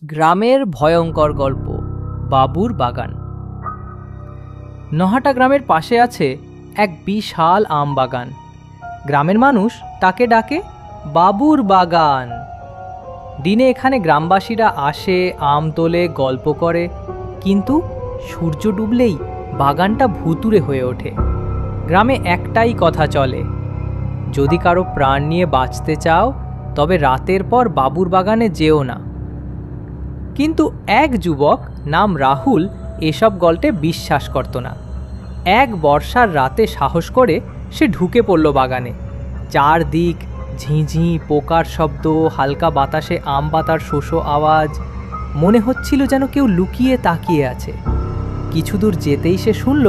গ্রামের ভয়ঙ্কর গল্প বাবুর বাগান। নহাটা গ্রামের পাশে আছে এক বিশাল আম বাগান। গ্রামের মানুষ তাকে ডাকে বাবুর বাগান। দিনে এখানে গ্রামবাসীরা আসে, আম তোলে, গল্প করে, কিন্তু সূর্য ডুবলেই বাগানটা ভুতুড়ে হয়ে ওঠে। গ্রামে একটাই কথা চলে, যদি কারো প্রাণ নিয়ে বাঁচতে চাও তবে রাতের পর বাবুর বাগানে যেও না। কিন্তু এক যুবক নাম রাহুল এসব গল্পে বিশ্বাস করত না। এক বর্ষার রাতে সাহস করে সে ঢুকে পড়ল বাগানে। চারদিক ঝিঁঝি পোকার শব্দ, হালকা বাতাসে আম পাতার শোষো আওয়াজ, মনে হচ্ছিল যেন কেউ লুকিয়ে তাকিয়ে আছে। কিছু দূর যেতেই সে শুনল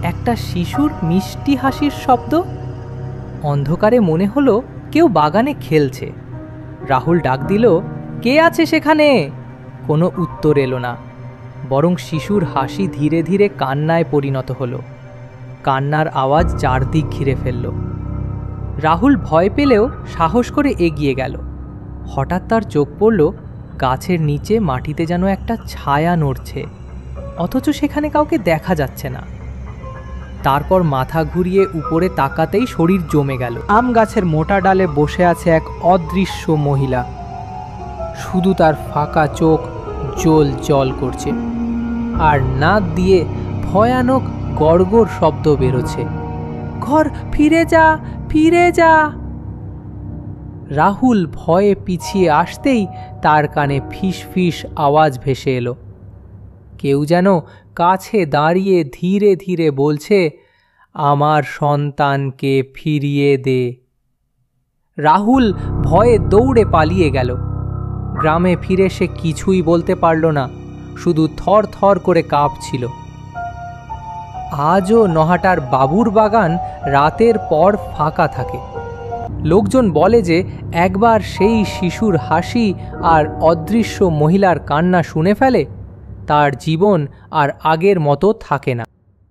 একটা শিশুর মিষ্টি হাসির শব্দ। অন্ধকারে মনে হলো কেউ বাগানে খেলছে। রাহুল ডাক দিল, কে আছে সেখানে? কোনো উত্তর এলো না, বরং শিশুর হাসি ধীরে ধীরে কান্নায় পরিণত হলো। কান্নার আওয়াজ চারদিক ঘিরে ফেলল। রাহুল ভয় পেলেও সাহস করে এগিয়ে গেল। হঠাৎ তার চোখ পড়ল গাছের নিচে মাটিতে যেন একটা ছায়া নড়ছে, অথচ সেখানে কাউকে দেখা যাচ্ছে না। তারপর মাথা ঘুরিয়ে উপরে তাকাতেই শরীর জমে গেল। আম গাছের মোটা ডালে বসে আছে এক অদৃশ্য মহিলা। শুধু তার ফাঁকা চোখ জ্বল জ্বল করছে, আর নাক দিয়ে ভয়ানক গড়গড় শব্দ বেরোচ্ছে, ঘর ফিরে যা, ফিরে যা। রাহুল ভয়ে পিছিয়ে আসতেই তার কানে ফিস ফিস আওয়াজ ভেসে এলো। কেউ যেন কাছে দাঁড়িয়ে ধীরে ধীরে বলছে, আমার সন্তানকে ফিরিয়ে দে। রাহুল ভয়ে দৌড়ে পালিয়ে গেল। গ্রামে ফিরে সে কিছুই বলতে পারল না, শুধু থর থর করে কাঁপছিল। আজও নহাটার বাবুর বাগান রাতের পর ফাঁকা থাকে। লোকজন বলে যে একবার সেই শিশুর হাসি আর অদৃশ্য মহিলার কান্না শুনে ফেলে, তার জীবন আর আগের মতো থাকে না।